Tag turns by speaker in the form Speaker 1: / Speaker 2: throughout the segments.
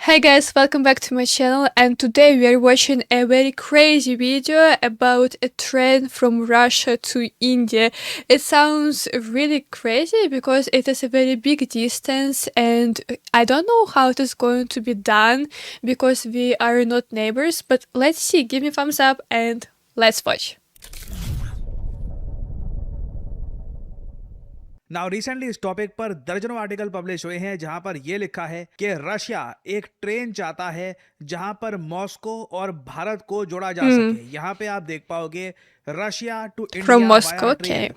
Speaker 1: Hi guys, welcome back to my channel, and today we are watching a very crazy video about a train from Russia to India. It sounds really crazy because it is a very big distance and I don't know how it is going to be done because we are not neighbors, but let's see. Give me thumbs up and let's watch.
Speaker 2: Now recently इस topic पर दर्जनों article publish हुए हैं जहां पर यह लिखा है कि रशिया एक ट्रेन चाहता है जहां पर मॉस्को और भारत को जोड़ा जा सके। यहां पे आप देख पाओगे Russia to
Speaker 1: From
Speaker 2: India
Speaker 1: Moscow,
Speaker 2: via
Speaker 1: okay.
Speaker 2: Train.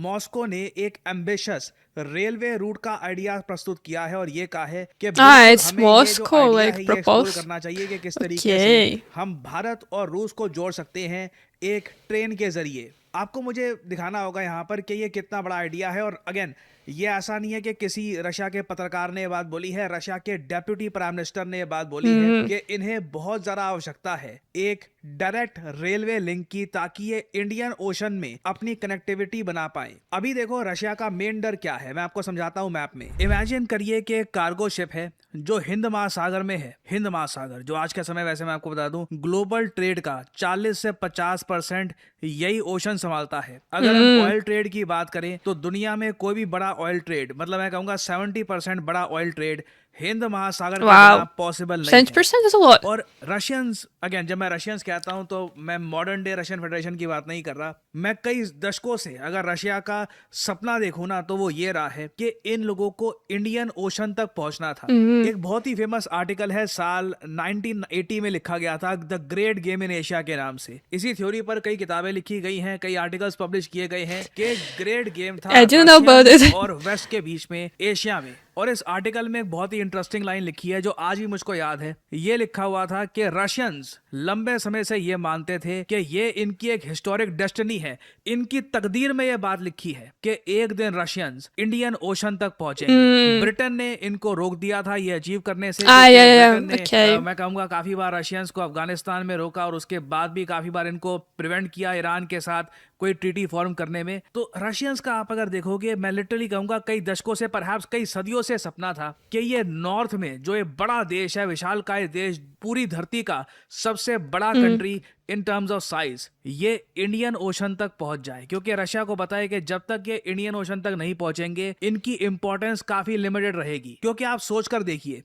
Speaker 2: Moscow ने एक एम्बिशियस रेलवे रूट का आइडिया प्रस्तुत किया है और ये कहा है कि बिल्कुल
Speaker 1: It's
Speaker 2: हमें ये जो
Speaker 1: Moscow,
Speaker 2: आइडिया
Speaker 1: like
Speaker 2: है ये एक्सप्लोर
Speaker 1: proposed.
Speaker 2: करना चाहिए कि किस तरीके से
Speaker 1: Okay.
Speaker 2: हम भारत और रूस को जोड़ सकते हैं एक ट्रेन के जरिए। आपको मुझे दिखाना होगा यहाँ पर कि ये कितना बड़ा आइडिया है। और अगेन ये ऐसा नहीं है कि किसी रशिया के पत्रकार ने ये बात बोली है, रशिया के डेप्यूटी प्राइम मिनिस्टर ने ये बात बोली है कि इन्हें बहुत ज्यादा आवश्यकता है एक डायरेक्ट रेलवे लिंक की, ताकि ये इंडियन ओशन में अपनी कनेक्टिविटी बना पाए। अभी देखो रशिया का मेन डर क्या है, मैं आपको समझाता हूँ मैप में। इमेजिन करिए कि एक कार्गो शिप है जो हिंद महासागर में है। हिंद महासागर जो आज के समय, वैसे मैं आपको बता दूं, ग्लोबल ट्रेड का 40 से 50% यही ओशन संभालता है। अगर हम ऑयल ट्रेड की बात करें तो दुनिया में कोई भी बड़ा ऑयल ट्रेड, मतलब मैं कहूंगा 70% बड़ा ऑयल ट्रेड हिंद महासागर के बिना पॉसिबल नहीं है।
Speaker 1: 70% is a lot.
Speaker 2: और रशियंस, अगेन जब मैं रशियंस कहता हूं तो मैं मॉडर्न डे रशियन फेडरेशन की बात नहीं कर रहा। मैं कई दशकों से अगर रशिया का सपना देखूं ना तो वो ये रहा है कि इन लोगों को इंडियन ओशन तक पहुंचना था। एक बहुत ही फेमस आर्टिकल है, साल 1980 में लिखा गया था, the great game in Asia के नाम से। इसी थ्योरी पर कई किताबें लिखी गई हैं, कई आर्टिकल्स पब्लिश किए गए हैं कि ग्रेट गेम था रशिया और वेस्ट के बीच में, एशिया में। और इस आर्टिकल में एक बहुत ही इंटरेस्टिंग लाइन लिखी है जो आज भी मुझको याद है। ये लिखा हुआ था कि रशियंस लंबे समय से ये मानते थे कि ये इनकी एक हिस्टोरिक डेस्टिनी है, इनकी तकदीर में ये बात लिखी है कि एक दिन रशियंस इंडियन ओशन तक पहुंचेंगे। ब्रिटेन ने इनको रोक दिया था ये अचीव करने से। ब्रिटेन ने मैं कहूंगा काफी बार रशियंस को अफगानिस्तान में रोका और उसके बाद भी काफी बार इनको प्रिवेंट किया ईरान के साथ कोई ट्रीटी फॉर्म करने में। तो रशियंस का आप अगर देखोगे, मैं लिटरली कहूंगा कई दशकों से, परहैप्स कई सदियों से सपना था कि ये नॉर्थ में जो एक बड़ा देश है, विशालकाय देश, पूरी धरती का सबसे बड़ा country in terms of size, ये इंडियन ओशन तक पहुंच जाए। क्योंकि रशिया को पता है कि जब तक ये इंडियन ओशन तक नहीं पहुंचेंगे इनकी इंपॉर्टेंस काफी लिमिटेड रहेगी। क्योंकि आप सोचकर देखिए,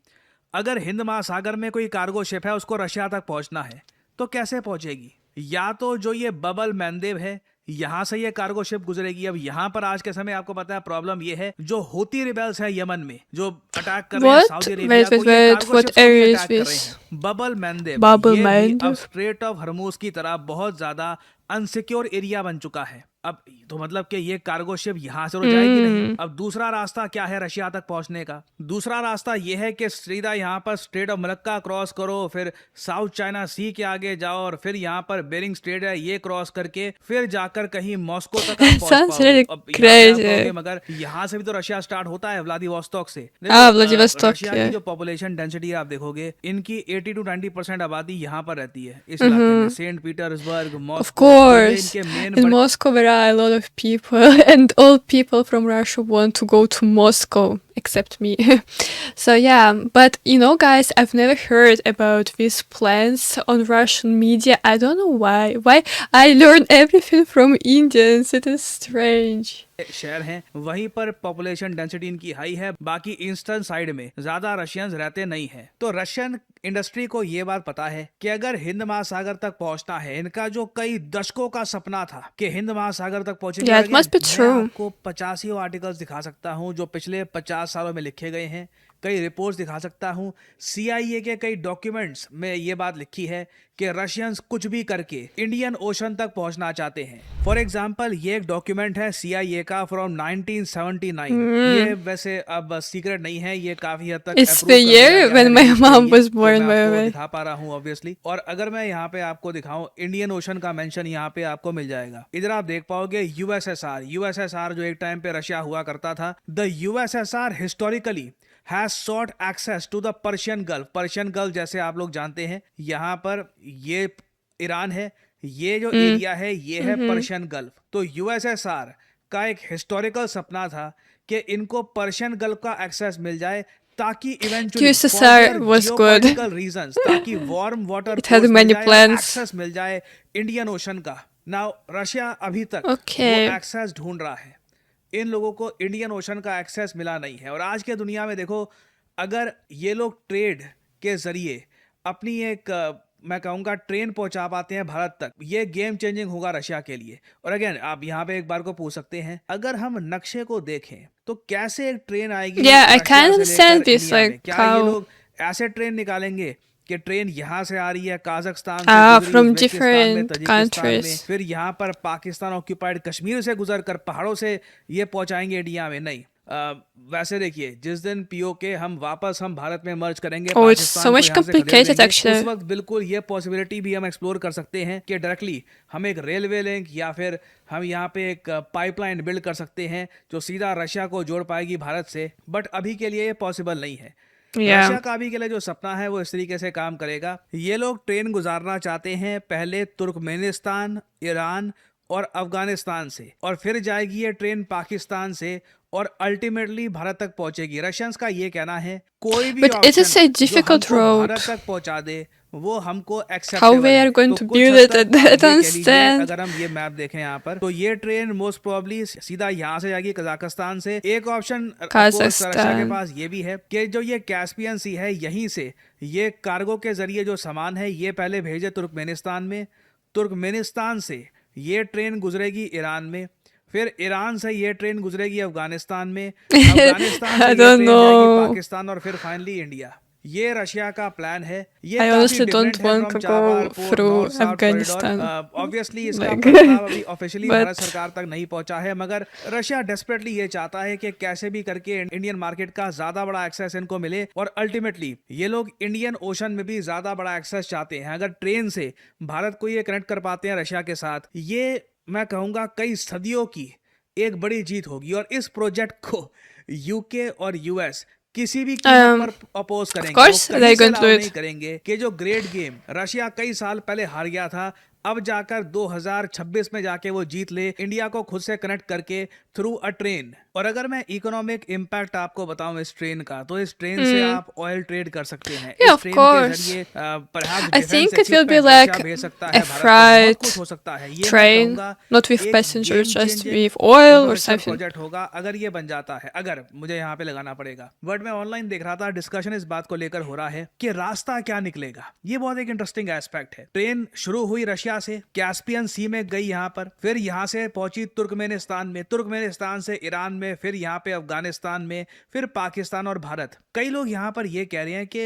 Speaker 2: अगर हिंद महासागर में कोई कार्गो शिप है, उसको रशिया तक पहुंचना है तो कैसे पहुंचेगी? या तो जो ये बबल मैंदेब है, यहां से ये कार्गो शिप गुजरेगी। अब यहां पर आज के समय आपको पता है प्रॉब्लम ये है, जो हूती रिबेल्स है यमन में, जो अटैक कर रहे हैं सऊदी अरेबिया को, ये कार्गो शिप्स को भी अटैक कर रहे हैं। बबल मैंदेब ये भी अब स्ट्रेट ऑफ हर्मुज की तरह बहुत ज्यादा अनसिक्योर एरिया बन चुका है। अब तो मतलब कि ये कार्गो शिप यहां से तो जाएगी नहीं। अब दूसरा रास्ता क्या है रशिया तक पहुंचने का? दूसरा रास्ता ये है कि सीधा यहाँ पर स्ट्रेट ऑफ मलक्का क्रॉस करो, फिर साउथ चाइना सी के आगे जाओ और फिर यहाँ पर बेरिंग स्ट्रेट है, ये क्रॉस करके फिर जाकर कहीं मॉस्को तक आप पहुंच पाओगे। मगर यहाँ से भी तो रशिया स्टार्ट होता है व्लादिवोस्टोक से। रशिया की जो पॉपुलेशन डेंसिटी आप देखोगे, इनकी 80 to 90% आबादी यहाँ पर रहती है इस इलाके में, Saint Petersburg, Moscow.
Speaker 1: In Moscow there are a lot of people and all people from Russia want to go to Moscow except me. So yeah, but you know guys, I've never heard about these plans on Russian media. I don't know why I learn everything from Indians. It is strange.
Speaker 2: शहर हैं वहीं पर population density इनकी high है, बाकी eastern side में ज्यादा Russians रहते नहीं हैं। तो रशियन इंडस्ट्री को ये बात पता है कि अगर हिंद महासागर तक पहुंचना है, इनका जो कई दशकों का सपना था कि हिंद महासागर तक पहुंचेंगे।
Speaker 1: Yeah, it must be true.
Speaker 2: मैं आपको 50 आर्टिकल्स दिखा सकता हूं जो पिछले 50 सालों में लिखे गए हैं, कई रिपोर्ट्स दिखा सकता हूं, CIA के कई डॉक्यूमेंट्स में ये बात लिखी है कि रशियंस कुछ भी करके इंडियन ओशन तक पहुंचना चाहते हैं। फॉर एग्जांपल ये एक डॉक्यूमेंट है CIA का फ्रॉम 1979। ये वैसे अब सीक्रेट नहीं है, ये काफी हद तक
Speaker 1: It's the year when my mom was born, by the way.
Speaker 2: दिखा पा रहा हूँ ऑब्वियसली। और अगर मैं यहाँ पे आपको दिखाऊं, इंडियन ओशन का मेंशन यहाँ पे आपको मिल जाएगा। इधर आप देख पाओगे USSR जो एक टाइम पे रशिया हुआ करता था। The USSR historically has sought access to the Persian Gulf। Persian gulf जैसे आप लोग जानते हैं, यहाँ पर ये ईरान है, ये जो एरिया है ये है पर्शियन गल्फ। तो USSR का एक हिस्टोरिकल सपना था कि इनको पर्शियन गल्फ का एक्सेस मिल जाए ताकि eventually
Speaker 1: USSR was good.
Speaker 2: Geopolitical reasons, ताकि warm water
Speaker 1: It had many plans.
Speaker 2: Access मिल जाए इंडियन ओशन का। नाउ रशिया अभी तक
Speaker 1: Okay.
Speaker 2: वो एक्सेस ढूंढ रहा है, इन लोगों को इंडियन ओशन का एक्सेस मिला नहीं है। और आज के दुनिया में देखो, अगर ये लोग ट्रेड के जरिए अपनी एक मैं कहूँगा ट्रेन पहुंचा पाते हैं भारत तक, ये गेम चेंजिंग होगा रशिया के लिए। और अगेन आप यहाँ पे एक बार को पूछ सकते हैं, अगर हम नक्शे को देखें तो कैसे एक ट्रेन आएगी
Speaker 1: Yeah, I
Speaker 2: रशिया
Speaker 1: can
Speaker 2: से
Speaker 1: understand
Speaker 2: लेकर
Speaker 1: this,
Speaker 2: इंडिया में?
Speaker 1: like
Speaker 2: क्या ये
Speaker 1: how
Speaker 2: लोग ऐसे ट्रेन निकालेंगे कि ट्रेन यहाँ से आ रही है काजाख्स्तान से, गुजरी
Speaker 1: from
Speaker 2: उज्बेकिस्तान में,
Speaker 1: different
Speaker 2: तजिकिस्तान में,
Speaker 1: countries.
Speaker 2: फिर यहाँ पर पाकिस्तान ऑक्यूपाइड कश्मीर से गुजर कर पहाड़ों से ये पहुंचाएंगे इंडिया में? नहीं। वैसे देखिए, जिस दिन पीओके हम भारत में मर्ज करेंगे,
Speaker 1: Oh, it's
Speaker 2: पाकिस्तान
Speaker 1: so
Speaker 2: को
Speaker 1: much
Speaker 2: यहाँ से खदेड़
Speaker 1: complicated
Speaker 2: देंगे,
Speaker 1: actually.
Speaker 2: उस वक्त बिल्कुल ये पॉसिबिलिटी भी हम एक्सप्लोर कर सकते हैं कि डायरेक्टली हम एक रेलवे लिंक या फिर हम यहाँ पे एक पाइपलाइन बिल्ड कर सकते हैं जो सीधा रशिया को जोड़ पाएगी भारत से। बट अभी के लिए ये पॉसिबल नहीं है।
Speaker 1: Yeah.
Speaker 2: रशिया का अभी के लिए जो सपना है वो इस तरीके से काम करेगा, ये लोग ट्रेन गुजारना चाहते हैं पहले तुर्कमेनिस्तान, ईरान और अफगानिस्तान से, और फिर जाएगी ये ट्रेन पाकिस्तान से और अल्टीमेटली भारत तक पहुंचेगी। रशियंस का ये कहना है कोई भी
Speaker 1: But it is a
Speaker 2: option जो
Speaker 1: difficult
Speaker 2: हमको
Speaker 1: road.
Speaker 2: भारत तक पहुंचा दे वो हमको
Speaker 1: How
Speaker 2: एक्सेप्टेबल
Speaker 1: we
Speaker 2: है।
Speaker 1: are going
Speaker 2: तो
Speaker 1: to
Speaker 2: कुछ
Speaker 1: build
Speaker 2: हद
Speaker 1: it,
Speaker 2: तक
Speaker 1: I
Speaker 2: आप ये
Speaker 1: don't
Speaker 2: कह लीजिए,
Speaker 1: understand.
Speaker 2: अगर हम ये मैप देखें यहाँ पर, तो ये ट्रेन मोस्ट प्रोबेबली सीधा यहाँ से जाएगी कजाकिस्तान से। एक ऑप्शन रशिया के
Speaker 1: Kazakhstan.
Speaker 2: पास ये भी है कि जो ये कैस्पियन सी है, यहीं से ये कार्गो के जरिए जो सामान है ये पहले भेजे तुर्कमेनिस्तान में, तुर्कमेनिस्तान से ये ट्रेन गुजरेगी ईरान में, फिर ईरान से ये ट्रेन गुजरेगी अफगानिस्तान में, अफगानिस्तान से
Speaker 1: I
Speaker 2: ये
Speaker 1: don't
Speaker 2: ट्रेन जाएगी
Speaker 1: know.
Speaker 2: पाकिस्तान और फिर फाइनली इंडिया। ये रशिया का प्लान है। ये
Speaker 1: I
Speaker 2: काफी
Speaker 1: honestly
Speaker 2: डिफरेंट
Speaker 1: don't
Speaker 2: है
Speaker 1: want
Speaker 2: from
Speaker 1: to
Speaker 2: Chabahar
Speaker 1: go
Speaker 2: port,
Speaker 1: through
Speaker 2: north south
Speaker 1: Afghanistan.
Speaker 2: Corridor. Obviously इसका
Speaker 1: Like,
Speaker 2: प्रस्ताव अभी ऑफिशियली भारत
Speaker 1: but
Speaker 2: सरकार तक नहीं पहुंचा है, मगर रशिया डेस्परेटली ये चाहता है कि कैसे भी करके इंडियन मार्केट का ज्यादा बड़ा एक्सेस इनको मिले, और अल्टीमेटली ये लोग इंडियन ओशन में भी ज्यादा बड़ा एक्सेस चाहते हैं। अगर ट्रेन से भारत को ये कनेक्ट कर पाते हैं रशिया के साथ, ये मैं कहूंगा कई सदियों की एक बड़ी जीत होगी। और इस प्रोजेक्ट को यूके और यूएस किसी भी कीमत पर अपोज
Speaker 1: of
Speaker 2: करेंगे,
Speaker 1: course
Speaker 2: वो कहीं
Speaker 1: they're
Speaker 2: से
Speaker 1: going to
Speaker 2: अलाउ
Speaker 1: do
Speaker 2: नहीं
Speaker 1: it.
Speaker 2: करेंगे कि जो ग्रेट गेम रशिया कई साल पहले हार गया था, अब जाकर 2026 में जाके वो जीत ले, इंडिया को खुद से कनेक्ट करके थ्रू अ ट्रेन। और अगर मैं इकोनॉमिक इम्पैक्ट आपको बताऊं इस ट्रेन का, तो इस ट्रेन से आप ऑयल ट्रेड कर सकते हैं।
Speaker 1: Yeah,
Speaker 2: इस
Speaker 1: of
Speaker 2: ट्रेन के
Speaker 1: course.
Speaker 2: जरिए
Speaker 1: I think it will be like
Speaker 2: भेज सकता
Speaker 1: a
Speaker 2: है भारत को, बहुत
Speaker 1: freight
Speaker 2: कुछ हो सकता है। ये मैं
Speaker 1: train,
Speaker 2: कहूंगा
Speaker 1: not with
Speaker 2: एक
Speaker 1: passengers,
Speaker 2: game
Speaker 1: just
Speaker 2: changing
Speaker 1: with oil or
Speaker 2: infrastructure
Speaker 1: something.
Speaker 2: Project होगा अगर ये बन जाता है। अगर मुझे यहाँ पे लगाना पड़ेगा, बट मैं ऑनलाइन देख रहा था, डिस्कशन इस बात को लेकर हो रहा है कि रास्ता क्या निकलेगा। ये बहुत एक इंटरेस्टिंग एस्पेक्ट है। ट्रेन शुरू हुई रशिया से, कैस्पियन सी में गई यहाँ पर, फिर यहाँ से पहुंची तुर्कमेनिस्तान में, तुर्कमेनिस्तान से ईरान में, फिर यहाँ पे अफगानिस्तान में, फिर पाकिस्तान और भारत। कई लोग यहाँ पर ये कह रहे हैं कि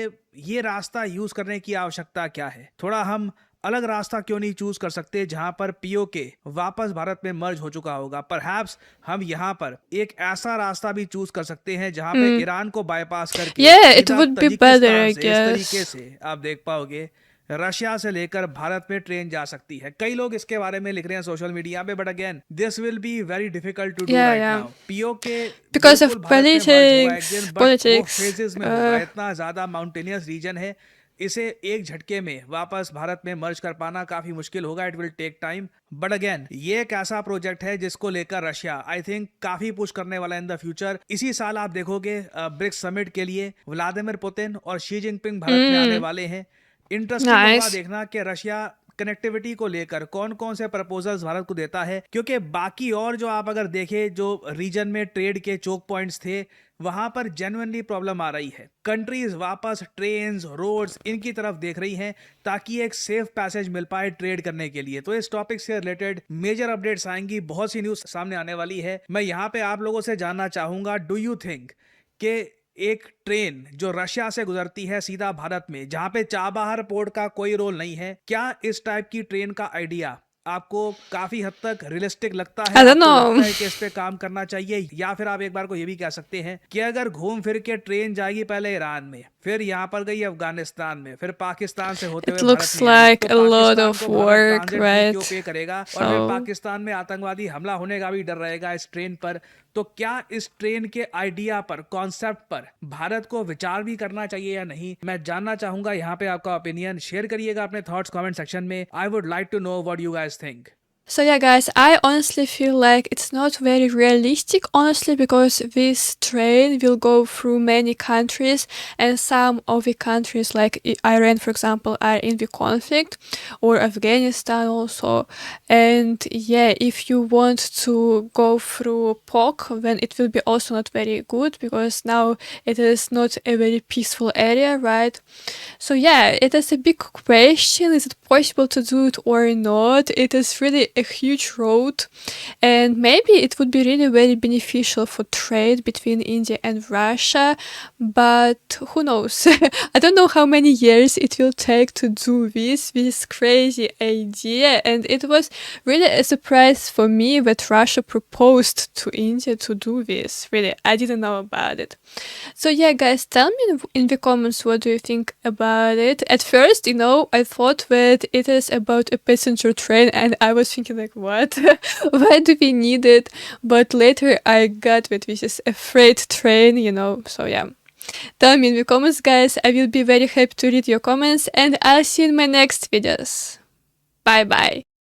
Speaker 2: ये रास्ता यूज करने की आवश्यकता क्या है, थोड़ा हम अलग रास्ता क्यों नहीं चूज कर सकते जहां पर पीओके वापस भारत में मर्ज हो चुका होगा। परहैप्स हम यहां पर एक ऐसा रास्ता भी चूज कर सकते हैं जहां पे ईरान को बाईपास करके
Speaker 1: Yeah, it
Speaker 2: सीधा
Speaker 1: would be
Speaker 2: Tajikistan
Speaker 1: better, I
Speaker 2: से इस तरीके
Speaker 1: guess.
Speaker 2: से आप देख पाओगे रशिया से लेकर भारत में ट्रेन जा सकती है। कई लोग इसके बारे में लिख रहे हैं सोशल मीडिया पे, but again this will be very difficult to do
Speaker 1: Yeah,
Speaker 2: right
Speaker 1: yeah.
Speaker 2: Now. POK
Speaker 1: Because of
Speaker 2: बिल्कुल भारत में मर्ज हुआ एक
Speaker 1: politics,
Speaker 2: दिन, बट वो
Speaker 1: politics.
Speaker 2: फेजेस में होगा। इतना ज्यादा माउंटेनियस रीजन है, इसे एक झटके में वापस भारत में मर्ज कर पाना काफी मुश्किल होगा। It will take time, but again ये एक ऐसा प्रोजेक्ट है जिसको लेकर रशिया आई थिंक काफी पुश करने वाला इन द फ्यूचर। इसी साल आप देखोगे ब्रिक्स समिट के लिए व्लादिमीर पुतिन और शी जिनपिंग भारत में आने वाले हैं। इंटरेस्टिंग होगा
Speaker 1: Nice.
Speaker 2: देखना कि रशिया कनेक्टिविटी को लेकर कौन कौन से प्रपोजल्स भारत को देता है, क्योंकि बाकी और जो आप अगर देखें जो रीजन में ट्रेड के चोक पॉइंट्स थे, वहां पर जेन्युइनली प्रॉब्लम आ रही है। कंट्रीज वापस ट्रेन्स, रोड्स इनकी तरफ देख रही हैं ताकि एक सेफ पैसेज मिल पाए ट्रेड करने के लिए। तो इस टॉपिक से रिलेटेड मेजर अपडेट्स आएंगी, बहुत सी न्यूज सामने आने वाली है। मैं यहाँ पे आप लोगों से जानना चाहूंगा, डू यू थिंक कि एक ट्रेन जो रशिया से गुजरती है सीधा भारत में, जहां पे चाबहार पोर्ट का कोई रोल नहीं है, क्या इस टाइप की ट्रेन का आइडिया आपको काफी हद तक रियलिस्टिक लगता है?
Speaker 1: I don't
Speaker 2: आपको
Speaker 1: know.
Speaker 2: लगता है कि इस पे काम करना चाहिए? या फिर आप एक बार को ये भी कह सकते हैं कि अगर घूम फिर के ट्रेन जाएगी पहले ईरान में, फिर यहाँ पर गई अफगानिस्तान में, फिर पाकिस्तान से होते
Speaker 1: It
Speaker 2: हुए
Speaker 1: looks
Speaker 2: भारत में आई,
Speaker 1: like
Speaker 2: तो
Speaker 1: a lot
Speaker 2: पाकिस्तान
Speaker 1: of
Speaker 2: को भारत
Speaker 1: work,
Speaker 2: ट्रांजिट फी क्यों
Speaker 1: right?
Speaker 2: पे करेगा? और फिर
Speaker 1: So,
Speaker 2: पाकिस्तान में आतंकवादी हमला होने का भी डर रहेगा इस ट्रेन पर। तो क्या इस ट्रेन के आइडिया पर, कॉन्सेप्ट पर भारत को विचार भी करना चाहिए या नहीं? मैं जानना चाहूंगा यहाँ पे आपका ओपिनियन। शेयर करिएगा अपने थॉट्स कमेंट सेक्शन में। I would like to know what you guys think.
Speaker 1: So yeah, guys, I honestly feel like it's not very realistic, honestly, because this train will go through many countries, and some of the countries, like Iran, for example, are in the conflict, or Afghanistan also. And yeah, if you want to go through POK, then it will be also not very good, because now it is not a very peaceful area, right? So yeah, it is a big question. Is it possible to do it or not? It is really a huge road, and maybe it would be really very beneficial for trade between India and Russia, but who knows? I don't know how many years it will take to do this crazy idea, and it was really a surprise for me that Russia proposed to India to do this. Really, I didn't know about it. So yeah, guys, tell me in the comments what do you think about it. At first, I thought that it is about a passenger train, and I was thinking like, what? Why do we need it? But later I got that this is a freight train, So yeah. Tell me in the comments, guys. I will be very happy to read your comments, and I'll see you in my next videos. Bye bye.